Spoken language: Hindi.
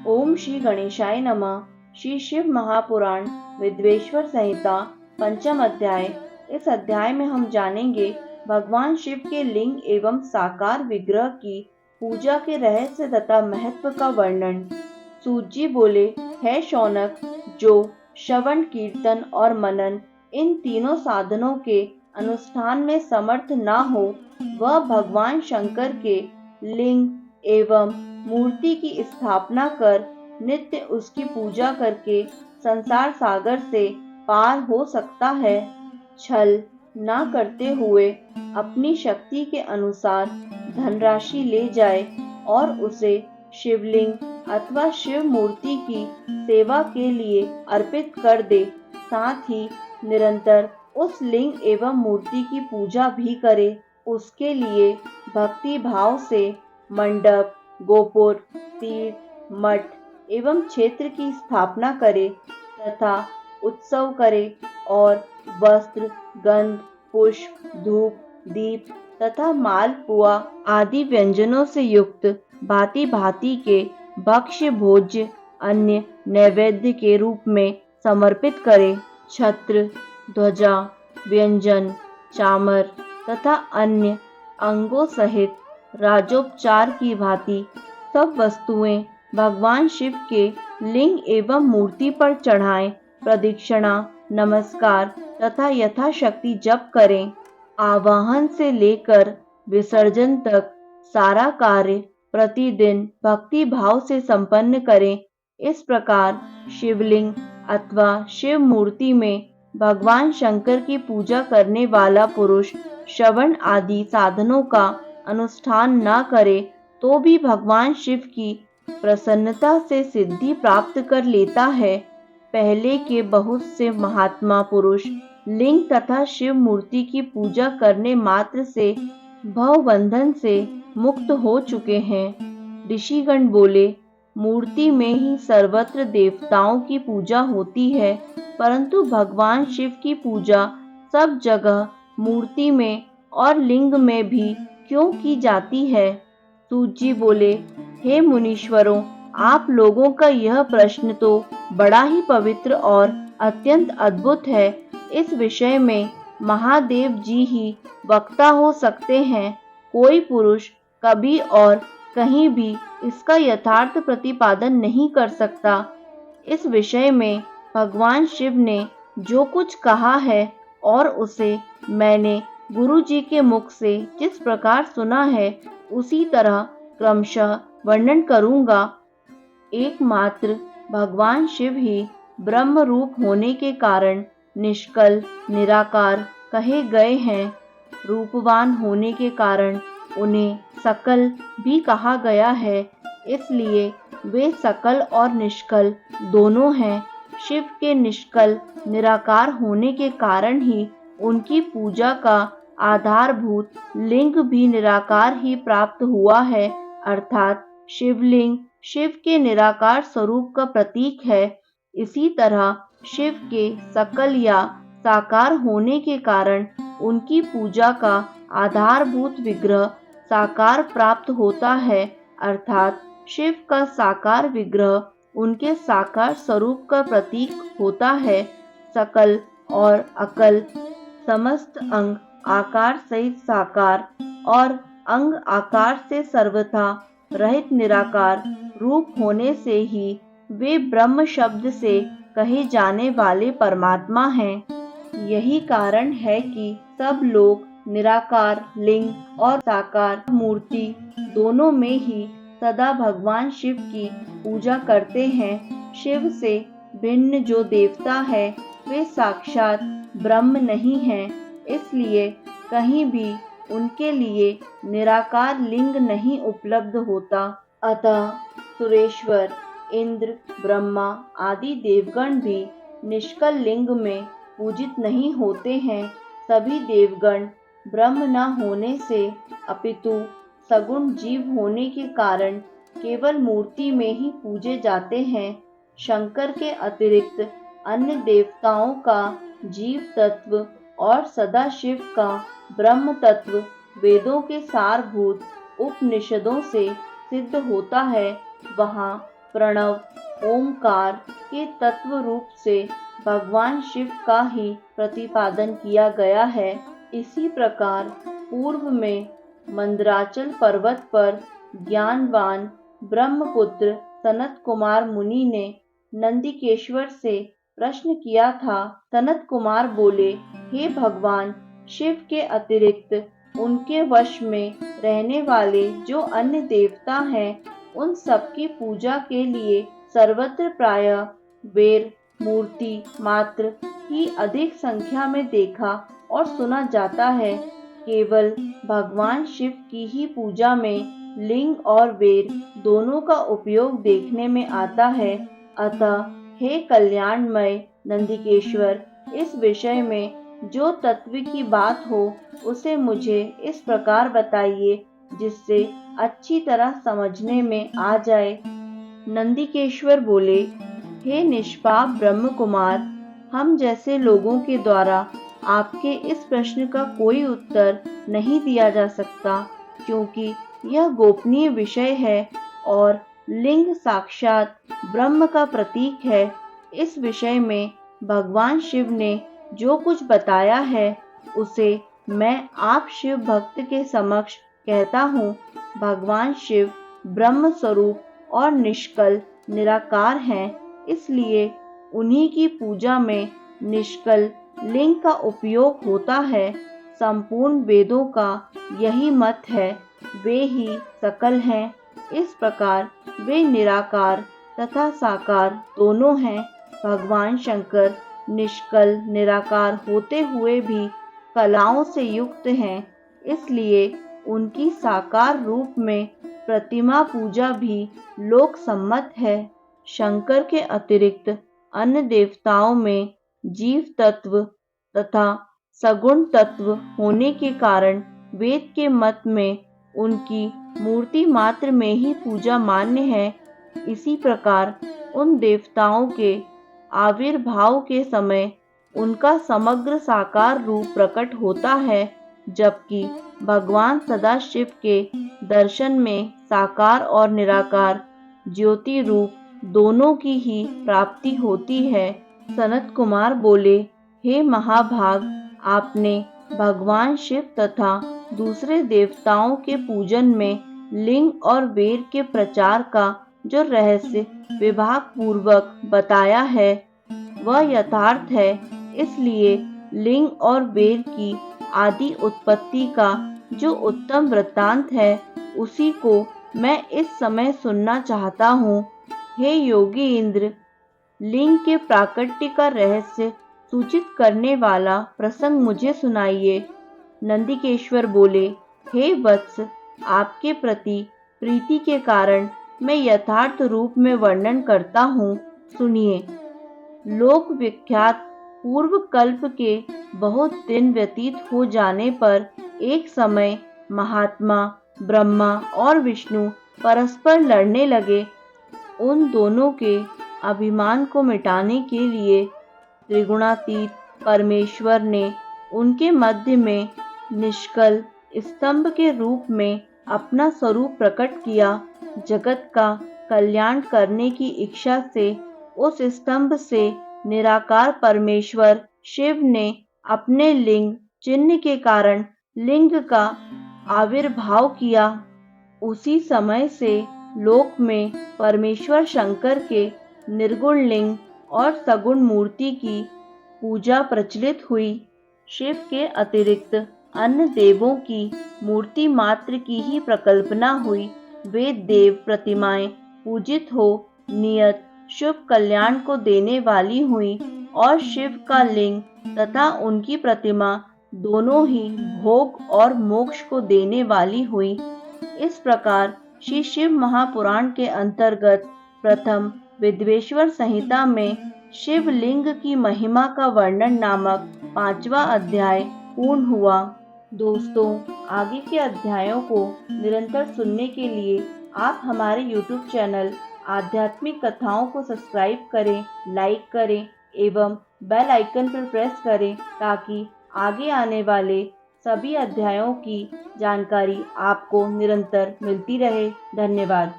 ओम श्री गणेशाय नमः। श्री शिव महापुराण विद्वेश्वर संहिता पंचम अध्याय। इस अध्याय में हम जानेंगे भगवान शिव के लिंग एवं साकार विग्रह की पूजा के रहस्य तथा महत्व का वर्णन। सूत जी बोले, हे शौनक, जो श्रवण, कीर्तन और मनन इन तीनों साधनों के अनुष्ठान में समर्थ ना हो, वह भगवान शंकर के लिंग एवं मूर्ति की स्थापना कर नित्य उसकी पूजा करके संसार सागर से पार हो सकता है। छल ना करते हुए अपनी शक्ति के अनुसार धनराशि ले जाए और उसे शिवलिंग अथवा शिव मूर्ति की सेवा के लिए अर्पित कर दे। साथ ही निरंतर उस लिंग एवं मूर्ति की पूजा भी करे। उसके लिए भक्ति भाव से मंडप, गोपुर, तीर्थ, मठ एवं क्षेत्र की स्थापना करे तथा उत्सव करे और वस्त्र, गंध, पुष्प, धूप, दीप तथा मालपुआ आदि व्यंजनों से युक्त भांति भांति के भक्ष्य भोज्य अन्य नैवेद्य के रूप में समर्पित करे। छत्र, ध्वजा, व्यंजन, चामर तथा अन्य अंगों सहित राजोपचार की भांति सब वस्तुएं भगवान शिव के लिंग एवं मूर्ति पर चढ़ाएं, प्रदक्षिणा, नमस्कार तथा यथाशक्ति जप करें। आवाहन से लेकर विसर्जन तक सारा कार्य प्रतिदिन भक्ति भाव से संपन्न करें। इस प्रकार शिवलिंग अथवा शिव मूर्ति में भगवान शंकर की पूजा करने वाला पुरुष श्रवण आदि साधनों का अनुष्ठान न करे तो भी भगवान शिव की प्रसन्नता से सिद्धि प्राप्त कर लेता है। पहले के बहुत से महात्मा पुरुष लिंग तथा शिव मूर्ति की पूजा करने मात्र से भवबंधन से मुक्त हो चुके हैं। ऋषिगण बोले, मूर्ति में ही सर्वत्र देवताओं की पूजा होती है, परंतु भगवान शिव की पूजा सब जगह मूर्ति में और लिंग में भी क्यों की जाती है? सूत जी बोले, हे मुनीश्वरों, आप लोगों का यह प्रश्न तो बड़ा ही पवित्र और अत्यंत अद्भुत है। इस विषय में महादेव जी ही वक्ता हो सकते हैं। कोई पुरुष कभी और कहीं भी इसका यथार्थ प्रतिपादन नहीं कर सकता। इस विषय में भगवान शिव ने जो कुछ कहा है और उसे मैंने गुरु जी के मुख से जिस प्रकार सुना है, उसी तरह क्रमशः वर्णन करूंगा। एकमात्र भगवान शिव ही ब्रह्म रूप होने के कारण निष्कल, निराकार कहे गए हैं। रूपवान होने के कारण उन्हें सकल भी कहा गया है, इसलिए वे सकल और निष्कल दोनों हैं। शिव के निष्कल निराकार होने के कारण ही उनकी पूजा का आधारभूत लिंग भी निराकार ही प्राप्त हुआ है, अर्थात शिवलिंग शिव के निराकार स्वरूप का प्रतीक है। इसी तरह शिव के सकल या साकार होने के कारण उनकी पूजा का आधारभूत विग्रह साकार प्राप्त होता है, अर्थात शिव का साकार विग्रह उनके साकार स्वरूप का प्रतीक होता है। सकल और अकल समस्त अंग आकार सहित साकार और अंग आकार से सर्वथा रहित निराकार रूप होने से ही वे ब्रह्म शब्द से कहे जाने वाले परमात्मा हैं। यही कारण है कि सब लोग निराकार लिंग और साकार मूर्ति दोनों में ही सदा भगवान शिव की पूजा करते हैं। शिव से भिन्न जो देवता है वे साक्षात ब्रह्म नहीं हैं, इसलिए कहीं भी उनके लिए निराकार लिंग नहीं उपलब्ध होता। अतः सुरेश्वर, इंद्र, ब्रह्मा आदि देवगण भी निष्कल लिंग में पूजित नहीं होते हैं। सभी देवगण ब्रह्म न होने से अपितु सगुण जीव होने के कारण केवल मूर्ति में ही पूजे जाते हैं। शंकर के अतिरिक्त अन्य देवताओं का जीव तत्व और सदाशिव का ब्रह्म तत्व वेदों के सारभूत उपनिषदों से सिद्ध होता है। वहाँ प्रणव ओमकार के तत्व रूप से भगवान शिव का ही प्रतिपादन किया गया है। इसी प्रकार पूर्व में मंदराचल पर्वत पर ज्ञानवान ब्रह्मपुत्र सनत कुमार मुनि ने नंदिकेश्वर से प्रश्न किया था। सनत कुमार बोले, हे भगवान, शिव के अतिरिक्त उनके वश में रहने वाले जो अन्य देवता हैं, उन सबकी पूजा के लिए सर्वत्र प्रायः वेर मूर्ति मात्र ही अधिक संख्या में देखा और सुना जाता है। केवल भगवान शिव की ही पूजा में लिंग और वेर दोनों का उपयोग देखने में आता है। अतः हे कल्याणमय नंदिकेश्वर, इस विषय में जो तत्व की बात हो उसे मुझे इस प्रकार बताइए जिससे अच्छी तरह समझने में आ जाए। नंदिकेश्वर बोले, हे निष्पाप ब्रह्म कुमार, हम जैसे लोगों के द्वारा आपके इस प्रश्न का कोई उत्तर नहीं दिया जा सकता, क्योंकि यह गोपनीय विषय है और लिंग साक्षात ब्रह्म का प्रतीक है। इस विषय में भगवान शिव ने जो कुछ बताया है उसे मैं आप शिव भक्त के समक्ष कहता हूँ। भगवान शिव ब्रह्म स्वरूप और निष्कल निराकार हैं, इसलिए उन्हीं की पूजा में निष्कल लिंग का उपयोग होता है। संपूर्ण वेदों का यही मत है, वे ही सकल हैं। इस प्रकार वे निराकार तथा साकार दोनों हैं। भगवान शंकर निष्कल निराकार होते हुए भी कलाओं से युक्त हैं, इसलिए उनकी साकार रूप में प्रतिमा पूजा भी लोक सम्मत है। शंकर के अतिरिक्त अन्य देवताओं में जीव तत्व तथा सगुण तत्व होने के कारण वेद के मत में उनकी मूर्ति मात्र में ही पूजा मान्य है। इसी प्रकार उन देवताओं के आविर्भाव के समय उनका समग्र साकार रूप प्रकट होता है, जबकि भगवान सदाशिव के दर्शन में साकार और निराकार ज्योति रूप दोनों की ही प्राप्ति होती है। सनत कुमार बोले, हे महाभाग, आपने भगवान शिव तथा दूसरे देवताओं के पूजन में लिंग और वेर के प्रचार का जो रहस्य विभाग पूर्वक बताया है वह यथार्थ है। इसलिए लिंग और वेर की आदि उत्पत्ति का जो उत्तम वृत्तांत है उसी को मैं इस समय सुनना चाहता हूँ। हे योगी इंद्र, लिंग के प्राकट्य का रहस्य सूचित करने वाला प्रसंग मुझे सुनाइए। नंदिकेश्वर बोले, हे वत्स, आपके प्रति प्रीति के कारण मैं यथार्थ रूप में वर्णन करता हूँ, सुनिए। लोक विख्यात पूर्व कल्प के बहुत दिन व्यतीत हो जाने पर एक समय महात्मा ब्रह्मा और विष्णु परस्पर लड़ने लगे। उन दोनों के अभिमान को मिटाने के लिए त्रिगुणातीत परमेश्वर ने उनके मध्य में निष्कल स्तंभ के रूप में अपना स्वरूप प्रकट किया। जगत का कल्याण करने की इच्छा से उस स्तंभ से निराकार परमेश्वर शिव ने अपने लिंग चिन्ह के कारण लिंग का आविर्भाव किया। उसी समय से लोक में परमेश्वर शंकर के निर्गुण लिंग और सगुण मूर्ति की पूजा प्रचलित हुई। शिव के अतिरिक्त अन्य देवों की मूर्ति मात्र की ही प्रकल्पना हुई। वे देव प्रतिमाएं पूजित हो नियत शुभ कल्याण को देने वाली हुई और शिव का लिंग तथा उनकी प्रतिमा दोनों ही भोग और मोक्ष को देने वाली हुई। इस प्रकार श्री शिव महापुराण के अंतर्गत प्रथम विद्वेश्वर संहिता में शिवलिंग की महिमा का वर्णन नामक 5वां अध्याय पूर्ण हुआ। दोस्तों, आगे के अध्यायों को निरंतर सुनने के लिए आप हमारे YouTube चैनल आध्यात्मिक कथाओं को सब्सक्राइब करें, लाइक करें एवं बेल आइकन पर प्रेस करें ताकि आगे आने वाले सभी अध्यायों की जानकारी आपको निरंतर मिलती रहे। धन्यवाद।